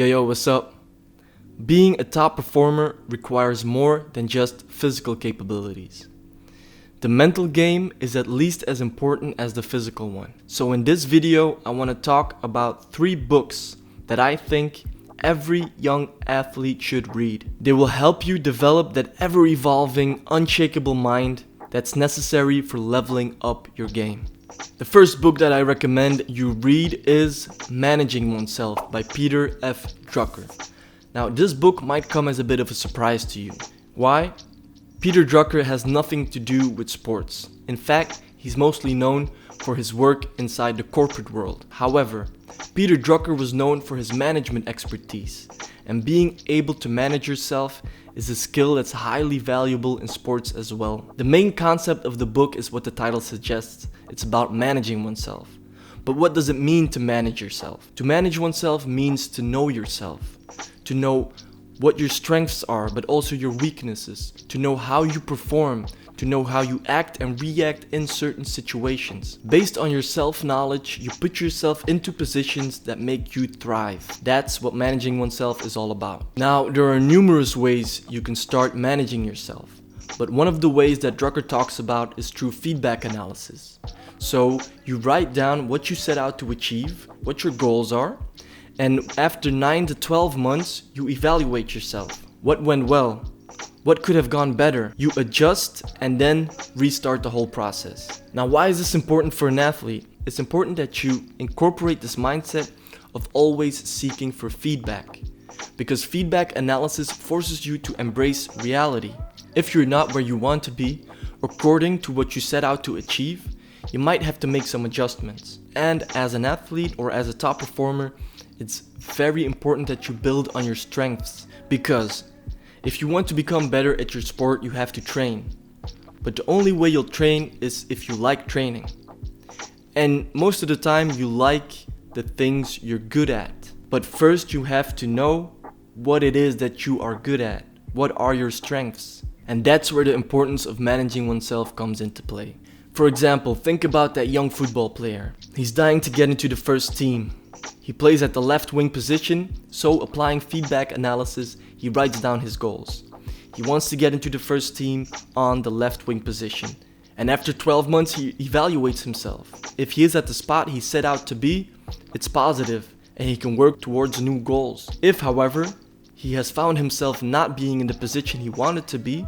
Yo, what's up? Being a top performer requires more than just physical capabilities. The mental game is at least as important as the physical one. So in this video, I want to talk about 3 books that I think every young athlete should read. They will help you develop that ever-evolving, unshakable mind that's necessary for leveling up your game. The first book that I recommend you read is Managing Oneself by Peter F. Drucker. Now, this book might come as a bit of a surprise to you. Why? Peter Drucker has nothing to do with sports. In fact, he's mostly known for his work inside the corporate world. However, Peter Drucker was known for his management expertise, and being able to manage yourself is a skill that's highly valuable in sports as well. The main concept of the book is what the title suggests. It's about managing oneself. But what does it mean to manage yourself? To manage oneself means to know yourself, to know what your strengths are, but also your weaknesses, to know how you perform, to know how you act and react in certain situations. Based on your self-knowledge, you put yourself into positions that make you thrive. That's what managing oneself is all about. Now, there are numerous ways you can start managing yourself, but one of the ways that Drucker talks about is through feedback analysis. So, you write down what you set out to achieve, what your goals are, and after 9 to 12 months, you evaluate yourself. What went well? What could have gone better? You adjust and then restart the whole process. Now, why is this important for an athlete? It's important that you incorporate this mindset of always seeking for feedback, because feedback analysis forces you to embrace reality. If you're not where you want to be, according to what you set out to achieve, you might have to make some adjustments. And as an athlete or as a top performer, it's very important that you build on your strengths, because if you want to become better at your sport, you have to train. But the only way you'll train is if you like training. And most of the time you like the things you're good at. But first you have to know what it is that you are good at. What are your strengths? And that's where the importance of managing oneself comes into play. For example, think about that young football player. He's dying to get into the first team. He plays at the left wing position, so applying feedback analysis, he writes down his goals. He wants to get into the first team on the left wing position. And after 12 months, he evaluates himself. If he is at the spot he set out to be, it's positive and he can work towards new goals. If, however, he has found himself not being in the position he wanted to be,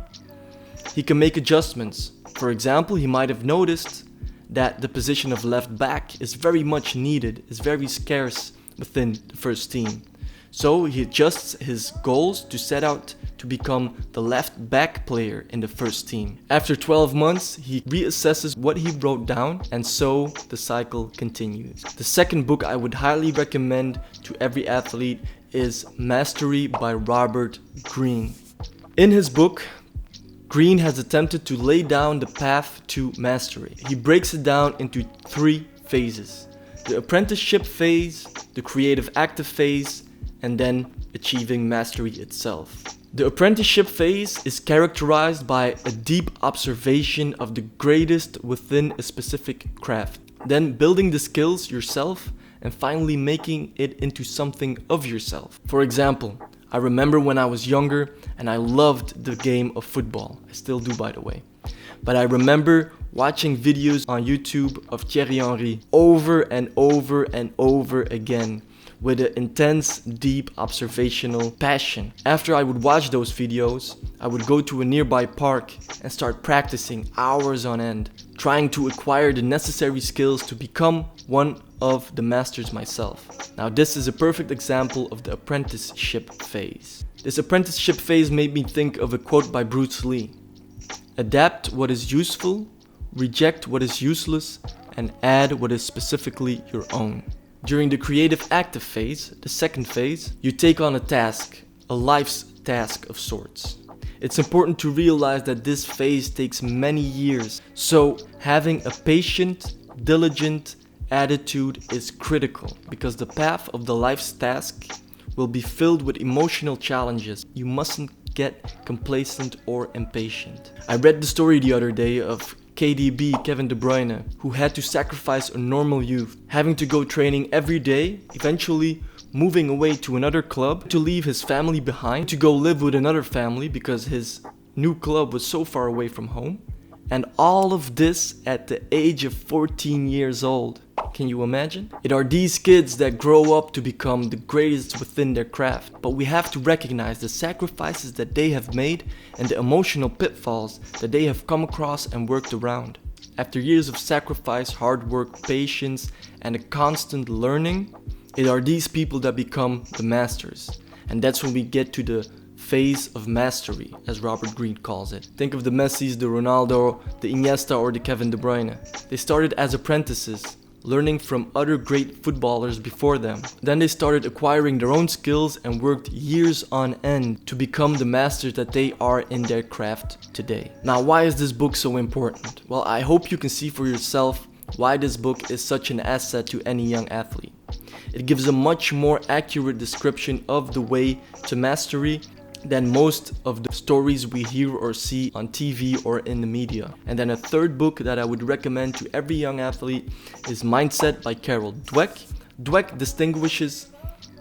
he can make adjustments. For example, he might have noticed that the position of left back is very much needed, is very scarce within the first team. So he adjusts his goals to set out to become the left back player in the first team. After 12 months, he reassesses what he wrote down, and so the cycle continues. The second book I would highly recommend to every athlete is Mastery by Robert Greene. In his book, Greene has attempted to lay down the path to mastery. He breaks it down into 3 phases: the apprenticeship phase, the creative active phase, and then achieving mastery itself. The apprenticeship phase is characterized by a deep observation of the greatest within a specific craft, then building the skills yourself, and finally making it into something of yourself. For example, I remember when I was younger and I loved the game of football. I still do, by the way. But I remember watching videos on YouTube of Thierry Henry over and over and over again with an intense, deep observational passion. After I would watch those videos, I would go to a nearby park and start practicing hours on end, trying to acquire the necessary skills to become one of the masters myself. Now, this is a perfect example of the apprenticeship phase. This apprenticeship phase made me think of a quote by Bruce Lee: "Adapt what is useful, reject what is useless, and add what is specifically your own." During the creative active phase, the second phase, you take on a task, a life's task of sorts. It's important to realize that this phase takes many years, so having a patient, diligent attitude is critical, because the path of the life's task will be filled with emotional challenges. You mustn't get complacent or impatient. I read the story the other day of KDB, Kevin De Bruyne, who had to sacrifice a normal youth, having to go training every day, eventually moving away to another club, to leave his family behind, to go live with another family because his new club was so far away from home. And all of this at the age of 14 years old. Can you imagine? It are these kids that grow up to become the greatest within their craft. But we have to recognize the sacrifices that they have made and the emotional pitfalls that they have come across and worked around. After years of sacrifice, hard work, patience, and a constant learning, it are these people that become the masters. And that's when we get to the phase of mastery, as Robert Greene calls it. Think of the Messis, the Ronaldo, the Iniesta, or the Kevin De Bruyne. They started as apprentices, learning from other great footballers before them. Then they started acquiring their own skills and worked years on end to become the masters that they are in their craft today. Now, why is this book so important? Well, I hope you can see for yourself why this book is such an asset to any young athlete. It gives a much more accurate description of the way to mastery than most of the stories we hear or see on TV or in the media. And then a third book that I would recommend to every young athlete is Mindset by Carol Dweck. Dweck distinguishes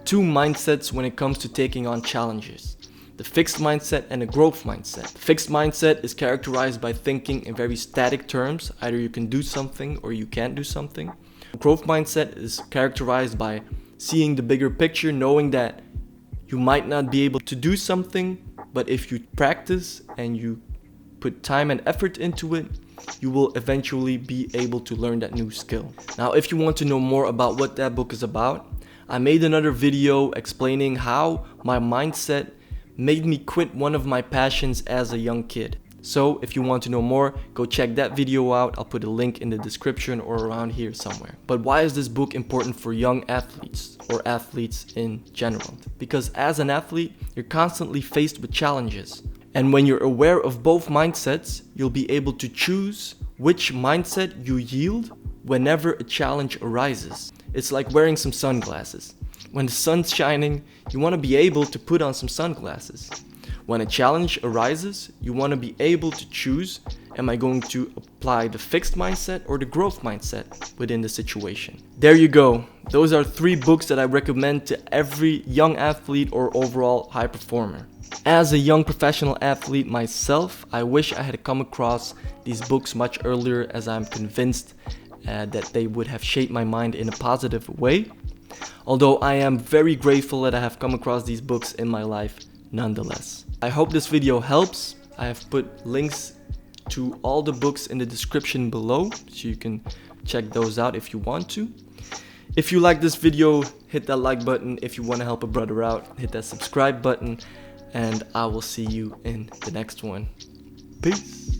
two mindsets when it comes to taking on challenges: the fixed mindset and a growth mindset. The fixed mindset is characterized by thinking in very static terms, either you can do something or you can't do something. The growth mindset is characterized by seeing the bigger picture, knowing that you might not be able to do something, but if you practice and you put time and effort into it, you will eventually be able to learn that new skill. Now, if you want to know more about what that book is about, I made another video explaining how my mindset made me quit one of my passions as a young kid. So if you want to know more, go check that video out. I'll put a link in the description or around here somewhere. But why is this book important for young athletes or athletes in general? Because as an athlete, you're constantly faced with challenges. And when you're aware of both mindsets, you'll be able to choose which mindset you yield whenever a challenge arises. It's like wearing some sunglasses. When the sun's shining, you want to be able to put on some sunglasses. When a challenge arises, you want to be able to choose, am I going to apply the fixed mindset or the growth mindset within the situation? There you go. Those are 3 books that I recommend to every young athlete or overall high performer. As a young professional athlete myself, I wish I had come across these books much earlier, as I'm convinced that they would have shaped my mind in a positive way. Although I am very grateful that I have come across these books in my life nonetheless. I hope this video helps. I have put links to all the books in the description below, so you can check those out if you want to. If you like this video, hit that like button. If you want to help a brother out, hit that subscribe button. And I will see you in the next one. Peace.